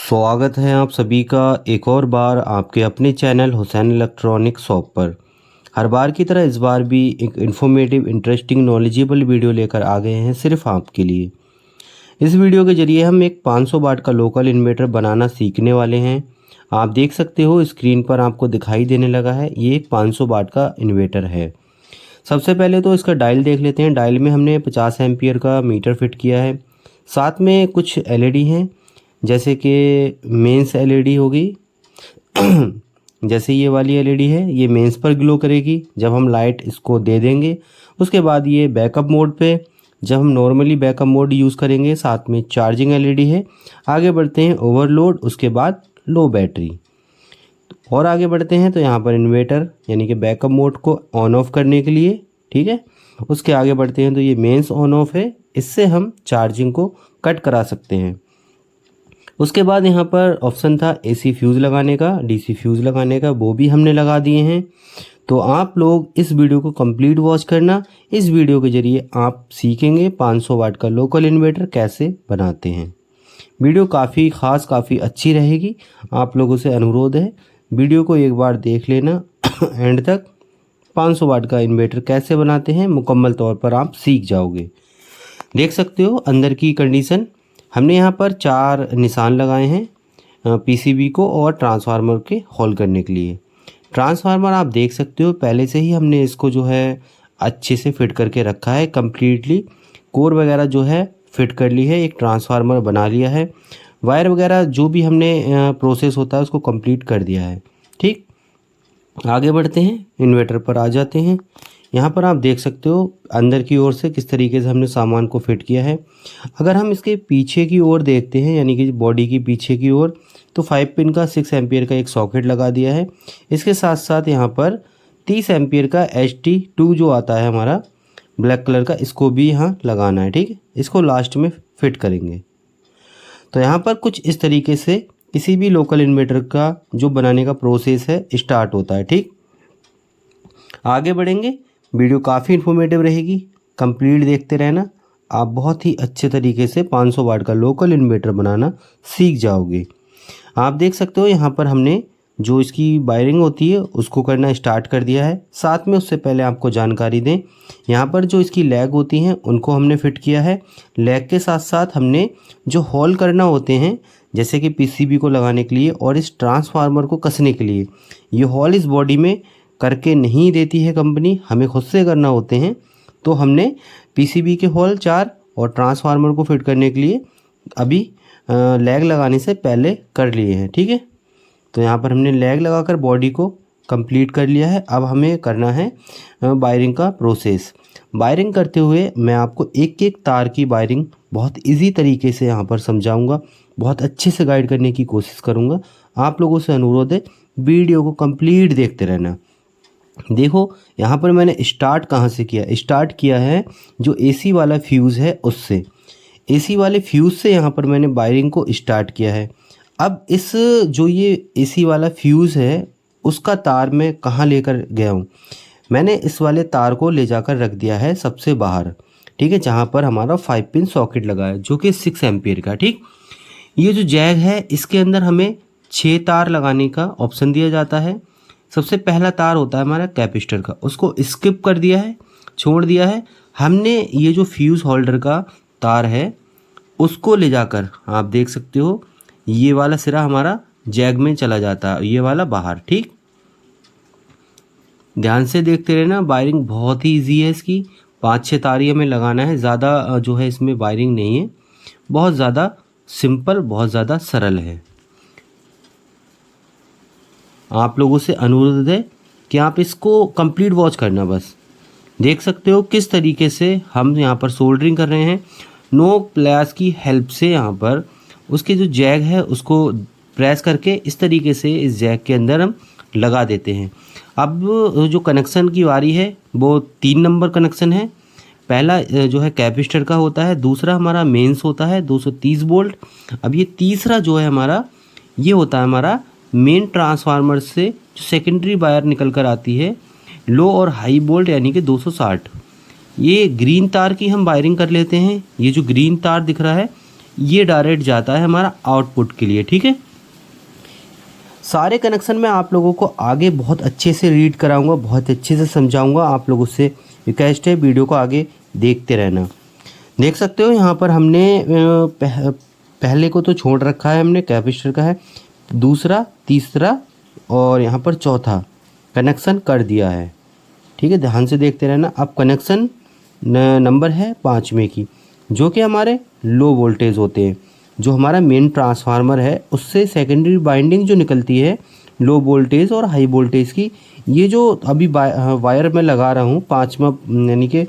स्वागत है आप सभी का एक और बार आपके अपने चैनल हुसैन इलेक्ट्रॉनिक शॉप पर। हर बार की तरह इस बार भी एक इन्फॉर्मेटिव, इंटरेस्टिंग, नॉलेजेबल वीडियो लेकर आ गए हैं सिर्फ आपके लिए। इस वीडियो के जरिए हम एक 500 वाट का लोकल इन्वर्टर बनाना सीखने वाले हैं। आप देख सकते हो स्क्रीन पर आपको दिखाई देने लगा है, ये एक 500 वाट का इन्वर्टर है। सबसे पहले तो इसका डायल देख लेते हैं। डायल में हमने 50 एम्पियर का मीटर फिट किया है। साथ में कुछ एलईडी हैं, जैसे कि मेंस एलईडी होगी। जैसे ये वाली एलईडी है, ये मेंस पर ग्लो करेगी जब हम लाइट इसको दे देंगे। उसके बाद ये बैकअप मोड पे, जब हम नॉर्मली बैकअप मोड यूज़ करेंगे। साथ में चार्जिंग एलईडी है। आगे बढ़ते हैं ओवरलोड, उसके बाद लो बैटरी। और आगे बढ़ते हैं तो यहाँ पर इन्वर्टर यानी कि बैकअप मोड को ऑन ऑफ करने के लिए, ठीक है। उसके आगे बढ़ते हैं तो ये मेंस ऑन ऑफ है, इससे हम चार्जिंग को कट करा सकते हैं। उसके बाद यहाँ पर ऑप्शन था एसी फ्यूज़ लगाने का, डीसी फ्यूज़ लगाने का, वो भी हमने लगा दिए हैं। तो आप लोग इस वीडियो को कंप्लीट वॉच करना। इस वीडियो के जरिए आप सीखेंगे 500 वाट का लोकल इन्वर्टर कैसे बनाते हैं। वीडियो काफ़ी ख़ास, काफ़ी अच्छी रहेगी। आप लोगों से अनुरोध है, वीडियो को एक बार देख लेना एंड तक। 500 वाट का इन्वर्टर कैसे बनाते हैं मुकम्मल तौर पर आप सीख जाओगे। देख सकते हो अंदर की कंडीशन। हमने यहाँ पर 4 निशान लगाए हैं पीसीबी को और ट्रांसफार्मर के होल करने के लिए। ट्रांसफार्मर आप देख सकते हो पहले से ही हमने इसको जो है अच्छे से फिट करके रखा है। कम्प्लीटली कोर वगैरह जो है फिट कर ली है, एक ट्रांसफार्मर बना लिया है। वायर वगैरह जो भी हमने प्रोसेस होता है उसको कंप्लीट कर दिया है। ठीक, आगे बढ़ते हैं, इन्वर्टर पर आ जाते हैं। यहाँ पर आप देख सकते हो अंदर की ओर से किस तरीके से हमने सामान को फिट किया है। अगर हम इसके पीछे की ओर देखते हैं, यानी कि बॉडी की पीछे की ओर, तो 5 पिन का 6 एम्पियर का एक सॉकेट लगा दिया है। इसके साथ साथ यहाँ पर 30 एम्पियर का HT2 जो आता है हमारा ब्लैक कलर का, इसको भी यहाँ लगाना है। ठीक है, इसको लास्ट में फिट करेंगे। तो यहाँ पर कुछ इस तरीके से किसी भी लोकल इन्वर्टर का जो बनाने का प्रोसेस है स्टार्ट होता है। ठीक, आगे बढ़ेंगे। वीडियो काफ़ी इन्फॉर्मेटिव रहेगी, कंप्लीट देखते रहना। आप बहुत ही अच्छे तरीके से 500 वाट का लोकल इन्वर्टर बनाना सीख जाओगे। आप देख सकते हो यहाँ पर हमने जो इसकी वायरिंग होती है उसको करना स्टार्ट कर दिया है। साथ में उससे पहले आपको जानकारी दें, यहाँ पर जो इसकी लैग होती हैं उनको हमने फिट किया है। लैग के साथ साथ हमने जो होल करना होते हैं, जैसे कि पीसीबी को लगाने के लिए और इस ट्रांसफार्मर को कसने के लिए, ये होल इस बॉडी में करके नहीं देती है कंपनी, हमें खुद से करना होते हैं। तो हमने पीसीबी के होल 4 और ट्रांसफार्मर को फिट करने के लिए अभी लैग लगाने से पहले कर लिए हैं। ठीक है, तो यहाँ पर हमने लैग लगाकर बॉडी को कंप्लीट कर लिया है। अब हमें करना है वायरिंग का प्रोसेस। वायरिंग करते हुए मैं आपको एक एक तार की वायरिंग बहुत इजी तरीके से यहाँ पर समझाऊंगा, बहुत अच्छे से गाइड करने की कोशिश करूँगा। आप लोगों से अनुरोध है, वीडियो को कंप्लीट देखते रहना। देखो यहाँ पर मैंने स्टार्ट कहाँ से किया, स्टार्ट किया है जो एसी वाला फ्यूज़ है उससे। एसी वाले फ्यूज़ से यहाँ पर मैंने वायरिंग को स्टार्ट किया है। अब इस जो ये एसी वाला फ्यूज़ है उसका तार मैं कहाँ लेकर गया हूँ, मैंने इस वाले तार को ले जाकर रख दिया है सबसे बाहर। ठीक है, जहाँ पर हमारा 5 पिन सॉकेट लगा है जो कि 6 एम्पियर का। ठीक, ये जो जैग है इसके अंदर हमें 6 तार लगाने का ऑप्शन दिया जाता है। सबसे पहला तार होता है हमारा कैपेसिटर का, उसको स्किप कर दिया है, छोड़ दिया है। हमने ये जो फ्यूज़ होल्डर का तार है उसको ले जाकर, आप देख सकते हो ये वाला सिरा हमारा जैग में चला जाता है, ये वाला बाहर। ठीक, ध्यान से देखते रहना, वायरिंग बहुत ही ईजी है इसकी। 5-6 तार ही हमें लगाना है, ज़्यादा जो है इसमें वायरिंग नहीं है, बहुत ज़्यादा सिंपल, बहुत ज़्यादा सरल है। आप लोगों से अनुरोध है कि आप इसको कंप्लीट वॉच करना। बस देख सकते हो किस तरीके से हम यहाँ पर सोल्डरिंग कर रहे हैं। नो प्लास की हेल्प से यहाँ पर उसके जो जैग है उसको प्रेस करके इस तरीके से इस जैग के अंदर हम लगा देते हैं। अब जो कनेक्शन की बारी है वो 3 नंबर कनेक्शन है। पहला जो है कैपेसिटर का होता है, दूसरा हमारा मेंस होता है 230 वोल्ट। अब ये तीसरा जो है हमारा, ये होता है हमारा मेन ट्रांसफार्मर से जो सेकेंडरी वायर निकल कर आती है, लो और हाई वोल्ट यानी कि 260। ये ग्रीन तार की हम वायरिंग कर लेते हैं। ये जो ग्रीन तार दिख रहा है ये डायरेक्ट जाता है हमारा आउटपुट के लिए, ठीक है। सारे कनेक्शन मैं आप लोगों को आगे बहुत अच्छे से रीड कराऊंगा, बहुत अच्छे से समझाऊंगा। आप लोगों से रिक्वेस्ट है वीडियो को आगे देखते रहना। देख सकते हो यहाँ पर हमने पहले को तो छोड़ रखा है हमने, कैपेसिटर का है, दूसरा, तीसरा और यहाँ पर चौथा कनेक्शन कर दिया है, ठीक है। ध्यान से देखते रहना। अब कनेक्शन नंबर है 5वें की, जो कि हमारे लो वोल्टेज होते हैं। जो हमारा मेन ट्रांसफार्मर है उससे सेकेंडरी बाइंडिंग जो निकलती है लो वोल्टेज और हाई वोल्टेज की, ये जो अभी वायर में लगा रहा हूँ 5वां यानी कि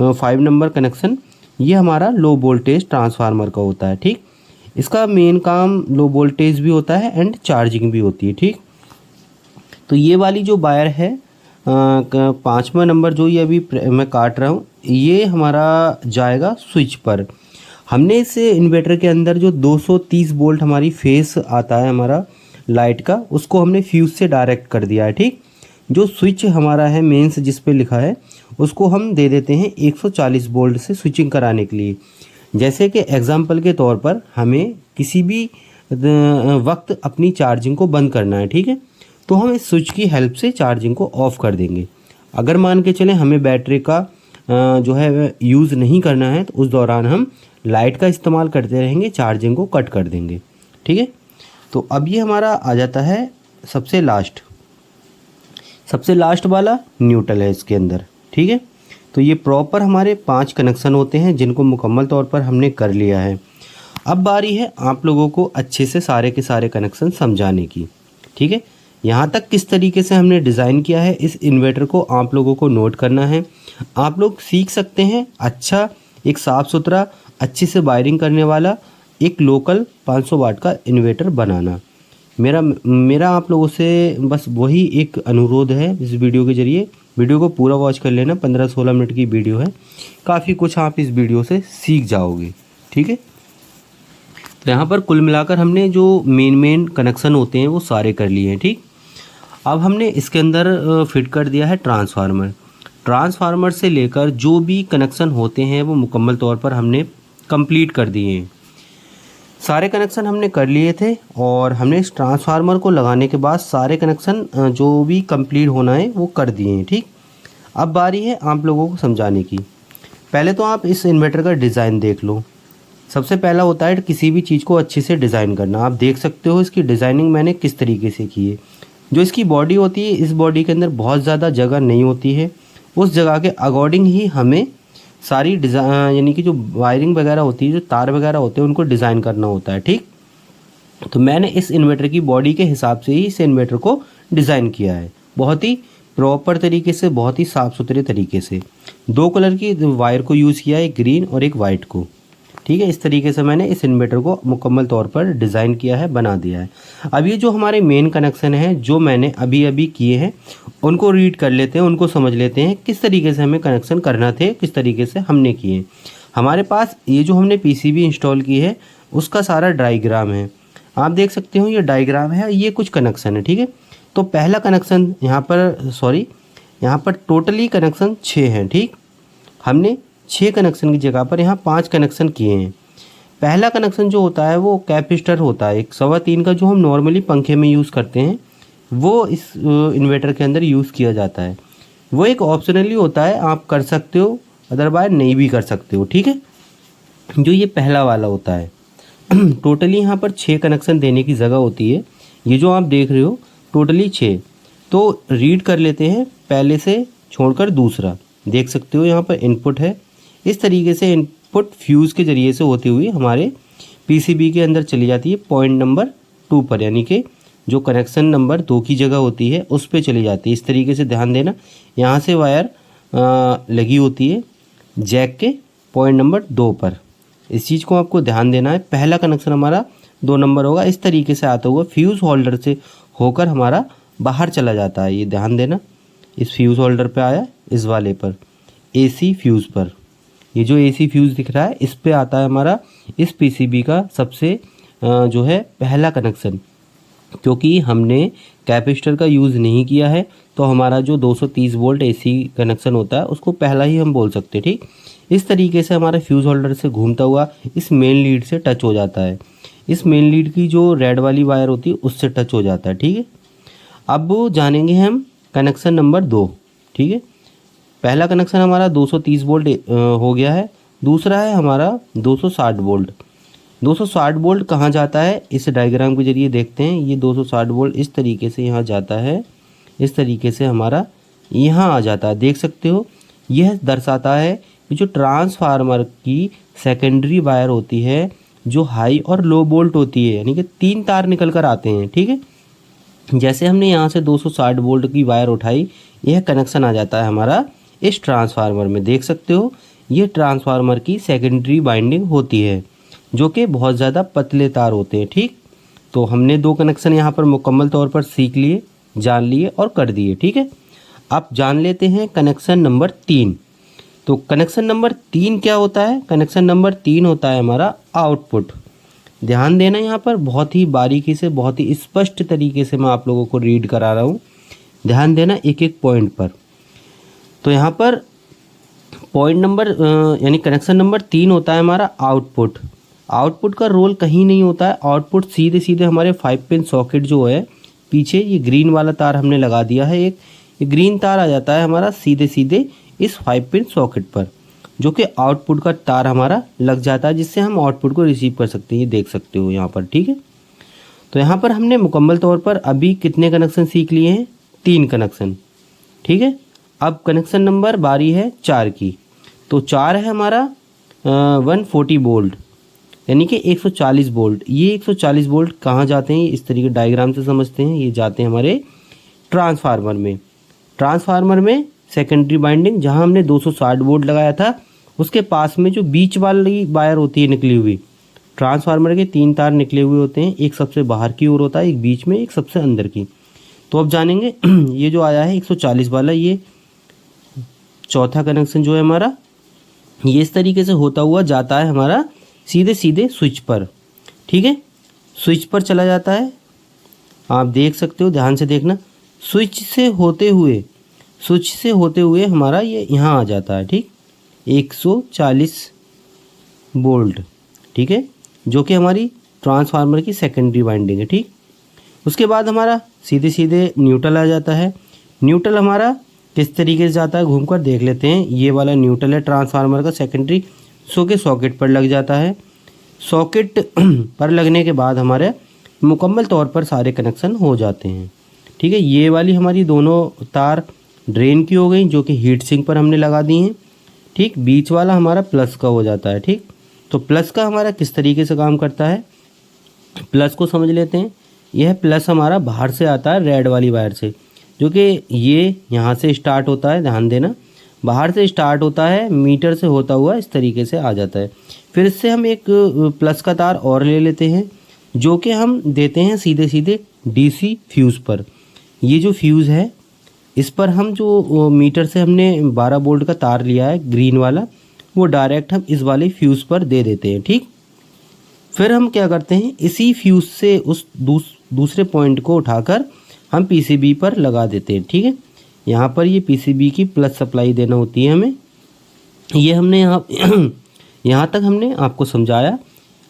5 नंबर कनेक्शन, ये हमारा लो वोल्टेज ट्रांसफार्मर का होता है, ठीक। इसका मेन काम लो वोल्टेज भी होता है एंड चार्जिंग भी होती है, ठीक। तो ये वाली जो वायर है 5वां नंबर जो ये अभी मैं काट रहा हूँ, ये हमारा जाएगा स्विच पर। हमने इस इन्वर्टर के अंदर जो 230 वोल्ट हमारी फेस आता है हमारा लाइट का, उसको हमने फ्यूज़ से डायरेक्ट कर दिया है, ठीक। जो स्विच हमारा है मेंस जिस पे लिखा है, उसको हम दे देते हैं 140 वोल्ट से स्विचिंग कराने के लिए। जैसे कि एग्जांपल के तौर पर हमें किसी भी वक्त अपनी चार्जिंग को बंद करना है, ठीक है, तो हम इस स्विच की हेल्प से चार्जिंग को ऑफ़ कर देंगे। अगर मान के चलें हमें बैटरी का जो है यूज़ नहीं करना है, तो उस दौरान हम लाइट का इस्तेमाल करते रहेंगे, चार्जिंग को कट कर देंगे, ठीक है। तो अब ये हमारा आ जाता है सबसे लास्ट वाला न्यूट्रल है इसके अंदर, ठीक है। तो ये प्रॉपर हमारे 5 कनेक्शन होते हैं जिनको मुकम्मल तौर पर हमने कर लिया है। अब बारी है आप लोगों को अच्छे से सारे के सारे कनेक्शन समझाने की, ठीक है। यहाँ तक किस तरीके से हमने डिज़ाइन किया है इस इन्वर्टर को आप लोगों को नोट करना है। आप लोग सीख सकते हैं अच्छा एक साफ़ सुथरा अच्छे से वायरिंग करने वाला एक लोकल 500 वाट का इन्वर्टर बनाना। मेरा आप लोगों से बस वही एक अनुरोध है इस वीडियो के ज़रिए। वीडियो को पूरा वॉच कर लेना, 15-16 मिनट की वीडियो है, काफ़ी कुछ आप इस वीडियो से सीख जाओगे, ठीक है। तो यहाँ पर कुल मिलाकर हमने जो मेन कनेक्शन होते हैं वो सारे कर लिए हैं, ठीक। अब हमने इसके अंदर फिट कर दिया है ट्रांसफार्मर से लेकर जो भी कनेक्शन होते हैं वो मुकम्मल तौर पर हमने कंप्लीट कर दिए हैं। सारे कनेक्शन हमने कर लिए थे और हमने इस ट्रांसफार्मर को लगाने के बाद सारे कनेक्शन जो भी कंप्लीट होना है वो कर दिए हैं, ठीक। अब बारी है आप लोगों को समझाने की। पहले तो आप इस इन्वर्टर का डिज़ाइन देख लो। सबसे पहला होता है किसी भी चीज़ को अच्छे से डिज़ाइन करना। आप देख सकते हो इसकी डिज़ाइनिंग मैंने किस तरीके से की है। जो इसकी बॉडी होती है, इस बॉडी के अंदर बहुत ज़्यादा जगह नहीं होती है, उस जगह के अकॉर्डिंग ही हमें सारी डिज़ाइन यानी कि जो वायरिंग वगैरह होती है, जो तार वगैरह होते हैं, उनको डिज़ाइन करना होता है, ठीक। तो मैंने इस इन्वर्टर की बॉडी के हिसाब से ही इस इन्वर्टर को डिज़ाइन किया है, बहुत ही प्रॉपर तरीके से, बहुत ही साफ़ सुथरे तरीके से। 2 कलर की वायर को यूज़ किया है, एक ग्रीन और एक वाइट को, ठीक है। इस तरीके से मैंने इस इन्वर्टर को मुकम्मल तौर पर डिज़ाइन किया है, बना दिया है। अब ये जो हमारे मेन कनेक्शन हैं जो मैंने अभी किए हैं, उनको रीड कर लेते हैं, उनको समझ लेते हैं किस तरीके से हमें कनेक्शन करना थे, किस तरीके से हमने किए। हमारे पास ये जो हमने पीसीबी इंस्टॉल की है उसका सारा डायग्राम है, आप देख सकते हो। ये डायग्राम है, ये कुछ कनेक्शन है, ठीक है। तो पहला कनेक्शन यहाँ पर टोटली कनेक्शन 6 हैं, ठीक। हमने 6 कनेक्शन की जगह पर यहाँ 5 कनेक्शन किए हैं। पहला कनेक्शन जो होता है वो कैपेसिटर होता है, 1.25 का, जो हम नॉर्मली पंखे में यूज़ करते हैं, वो इस इन्वर्टर के अंदर यूज़ किया जाता है। वो एक ऑप्शनली होता है, आप कर सकते हो, अदरवाइज नहीं भी कर सकते हो, ठीक है। जो ये पहला वाला होता है टोटली यहाँ पर 6 कनेक्शन देने की जगह होती है। ये जो आप देख रहे हो टोटली 6। तो रीड कर लेते हैं पहले से छोड़कर दूसरा। देख सकते हो यहाँ पर इनपुट है, इस तरीके से इनपुट फ्यूज़ के ज़रिए से होती हुई हमारे पीसीबी के अंदर चली जाती है पॉइंट नंबर 2 पर, यानी कि जो कनेक्शन नंबर 2 की जगह होती है उस पे चली जाती है। इस तरीके से ध्यान देना, यहाँ से वायर लगी होती है जैक के पॉइंट नंबर 2 पर। इस चीज़ को आपको ध्यान देना है। पहला कनेक्शन हमारा 2 नंबर होगा, इस तरीके से आता हुआ फ्यूज़ होल्डर से होकर हमारा बाहर चला जाता है। ये ध्यान देना, इस फ्यूज़ होल्डर पे आया, इस वाले पर एसी फ्यूज़ पर, ये जो एसी फ्यूज़ दिख रहा है इस पे आता है हमारा इस पीसीबी का सबसे जो है पहला कनेक्शन। क्योंकि हमने कैपेसिटर का यूज़ नहीं किया है तो हमारा जो 230 वोल्ट एसी कनेक्शन होता है उसको पहला ही हम बोल सकते हैं, ठीक। इस तरीके से हमारा फ्यूज़ होल्डर से घूमता हुआ इस मेन लीड से टच हो जाता है। इस मेन लीड की जो रेड वाली वायर होती है उससे टच हो जाता है, ठीक है। अब जानेंगे हम कनेक्शन नंबर 2, ठीक है। पहला कनेक्शन हमारा 230 वोल्ट हो गया है, दूसरा है हमारा 260 वोल्ट। 260 वोल्ट कहाँ जाता है, इस डायग्राम के जरिए देखते हैं। ये 260 वोल्ट इस तरीके से यहाँ जाता है, इस तरीके से हमारा यहाँ आ जाता है, देख सकते हो। यह दर्शाता है कि जो ट्रांसफार्मर की सेकेंडरी वायर होती है जो हाई और लो वोल्ट होती है, यानी कि 3 तार निकल कर आते हैं, ठीक है। जैसे हमने यहाँ से 260 वोल्ट की वायर उठाई, यह कनेक्शन आ जाता है हमारा इस ट्रांसफार्मर में, देख सकते हो। ये ट्रांसफार्मर की सेकेंडरी वाइंडिंग होती है जो कि बहुत ज़्यादा पतले तार होते हैं, ठीक। तो हमने 2 कनेक्शन यहाँ पर मुकम्मल तौर पर सीख लिए, जान लिए और कर दिए, ठीक है। अब जान लेते हैं कनेक्शन नंबर 3। तो कनेक्शन नंबर 3 क्या होता है? कनेक्शन नंबर 3 होता है हमारा आउटपुट। ध्यान देना, यहाँ पर बहुत ही बारीकी से, बहुत ही स्पष्ट तरीके से मैं आप लोगों को रीड करा रहा हूँ। ध्यान देना एक एक पॉइंट पर। तो यहाँ पर पॉइंट नंबर यानी कनेक्शन नंबर 3 होता है हमारा आउटपुट। आउटपुट का रोल कहीं नहीं होता है। आउटपुट सीधे सीधे हमारे 5 पिन सॉकेट जो है पीछे, ये ग्रीन वाला तार हमने लगा दिया है, एक ये ग्रीन तार आ जाता है हमारा सीधे सीधे इस 5 पिन सॉकेट पर, जो कि आउटपुट का तार हमारा लग जाता है, जिससे हम आउटपुट को रिसीव कर सकते हैं। ये देख सकते हो यहाँ पर, ठीक है। तो यहाँ पर हमने मुकम्मल तौर पर अभी कितने कनेक्शन सीख लिए हैं? 3 कनेक्शन, ठीक है। अब कनेक्शन नंबर बारी है 4 की। तो 4 है हमारा 140 वोल्ट, यानी कि 140 वोल्ट। ये 140 वोल्ट कहाँ जाते हैं, इस तरीके डायग्राम से समझते हैं। ये जाते हैं हमारे ट्रांसफार्मर में। ट्रांसफार्मर में सेकेंडरी वाइंडिंग जहाँ हमने 260 वोल्ट लगाया था, उसके पास में जो बीच वाली वायर होती है निकली हुई, ट्रांसफार्मर के 3 तार निकले हुए होते हैं, एक सबसे बाहर की ओर होता है, एक बीच में, एक सबसे अंदर की। तो अब जानेंगे ये जो आया है 140 वाला, ये चौथा कनेक्शन जो है हमारा, ये इस तरीके से होता हुआ जाता है हमारा सीधे सीधे स्विच पर, ठीक है। स्विच पर चला जाता है, आप देख सकते हो, ध्यान से देखना। स्विच से होते हुए हमारा ये यहाँ आ जाता है, ठीक, 140 वोल्ट, ठीक है, जो कि हमारी ट्रांसफार्मर की सेकेंडरी वाइंडिंग है, ठीक। उसके बाद हमारा सीधे सीधे न्यूट्रल आ जाता है। न्यूट्रल हमारा किस तरीके से जाता है घूमकर देख लेते हैं। ये वाला न्यूट्रल है ट्रांसफार्मर का सेकेंडरी, सो के सॉकेट पर लग जाता है। सॉकेट पर लगने के बाद हमारे मुकम्मल तौर पर सारे कनेक्शन हो जाते हैं, ठीक है। ये वाली हमारी दोनों तार ड्रेन की हो गई, जो कि हीट सिंक पर हमने लगा दी हैं, ठीक। बीच वाला हमारा प्लस का हो जाता है, ठीक। तो प्लस का हमारा किस तरीके से काम करता है, प्लस को समझ लेते हैं। यह प्लस हमारा बाहर से आता है रेड वाली वायर से, जो कि ये यहाँ से स्टार्ट होता है, ध्यान देना, बाहर से स्टार्ट होता है, मीटर से होता हुआ इस तरीके से आ जाता है। फिर इससे हम एक प्लस का तार और ले लेते हैं, जो कि हम देते हैं सीधे सीधे डीसी फ्यूज़ पर। ये जो फ्यूज़ है, इस पर हम जो मीटर से हमने 12 वोल्ट का तार लिया है ग्रीन वाला, वो डायरेक्ट हम इस वाले फ्यूज़ पर दे देते हैं, ठीक। फिर हम क्या करते हैं, इसी फ्यूज़ से उस दूसरे पॉइंट को उठाकर हम पीसीबी पर लगा देते हैं, ठीक है। यहाँ पर ये पीसीबी की प्लस सप्लाई देना होती है हमें। ये हमने यहाँ तक हमने आपको समझाया।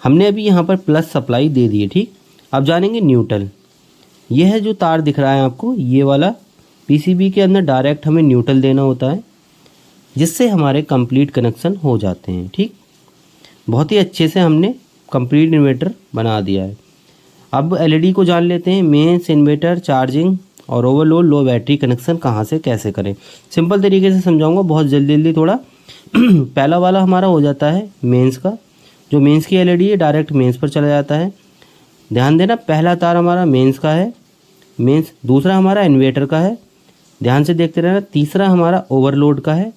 हमने अभी यहाँ पर प्लस सप्लाई दे दी है, ठीक। अब जानेंगे न्यूट्रल। यह जो तार दिख रहा है आपको, ये वाला पीसीबी के अंदर डायरेक्ट हमें न्यूट्रल देना होता है, जिससे हमारे कंप्लीट कनेक्शन हो जाते हैं, ठीक। बहुत ही अच्छे से हमने कंप्लीट इन्वर्टर बना दिया है। अब एलईडी को जान लेते हैं। मेंस, इन्वर्टर, चार्जिंग और ओवरलोड लो बैटरी कनेक्शन कहाँ से कैसे करें। सिंपल तरीके से समझाऊंगा, बहुत जल्दी जल्दी थोड़ा। पहला वाला हमारा हो जाता है मेंस का। जो मेंस की एलईडी है डायरेक्ट मेंस पर चला जाता है। ध्यान देना, पहला तार हमारा मेंस का है, मेंस। दूसरा हमारा इन्वर्टर का है, ध्यान से देखते रहना। तीसरा हमारा ओवरलोड का है।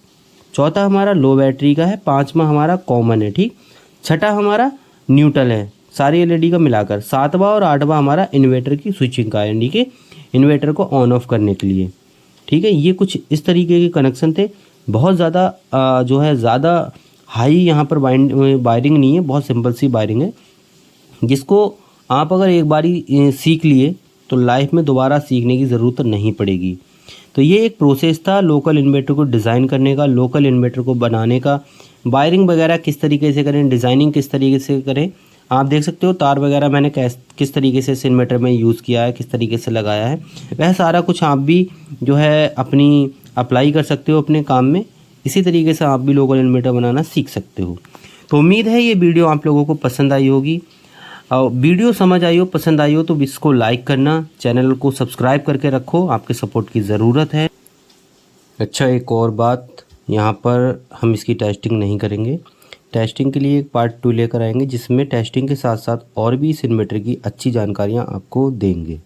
चौथा हमारा लो बैटरी का है। पाँचवा हमारा कॉमन है, ठीक। छठा हमारा न्यूट्रल है, सारी एलईडी का मिलाकर। सातवां और आठवां हमारा इन्वर्टर की स्विचिंग का है, ठीक है, इन्वर्टर को ऑन ऑफ करने के लिए, ठीक है। ये कुछ इस तरीके के कनेक्शन थे। बहुत ज़्यादा जो है ज़्यादा हाई यहाँ पर वायरिंग नहीं है, बहुत सिंपल सी वायरिंग है, जिसको आप अगर एक बारी सीख लिए तो लाइफ में दोबारा सीखने की ज़रूरत नहीं पड़ेगी। तो ये एक प्रोसेस था लोकल इन्वर्टर को डिज़ाइन करने का, लोकल इन्वर्टर को बनाने का। वायरिंग वगैरह किस तरीके से करें, डिज़ाइनिंग किस तरीके से करें, आप देख सकते हो। तार वगैरह मैंने किस तरीके से इस इन्वर्टर में यूज़ किया है, किस तरीके से लगाया है, वह सारा कुछ आप भी जो है अपनी अप्लाई कर सकते हो अपने काम में। इसी तरीके से आप भी लोकल इन्वर्टर बनाना सीख सकते हो। तो उम्मीद है ये वीडियो आप लोगों को पसंद आई होगी। और वीडियो समझ आई हो, पसंद आई हो तो इसको लाइक करना, चैनल को सब्सक्राइब करके रखो, आपके सपोर्ट की ज़रूरत है। अच्छा, एक और बात, यहाँ पर हम इसकी टेस्टिंग नहीं करेंगे। टेस्टिंग के लिए एक पार्ट 2 लेकर आएंगे जिसमें टेस्टिंग के साथ साथ और भी इस इन्वर्टर की अच्छी जानकारियाँ आपको देंगे।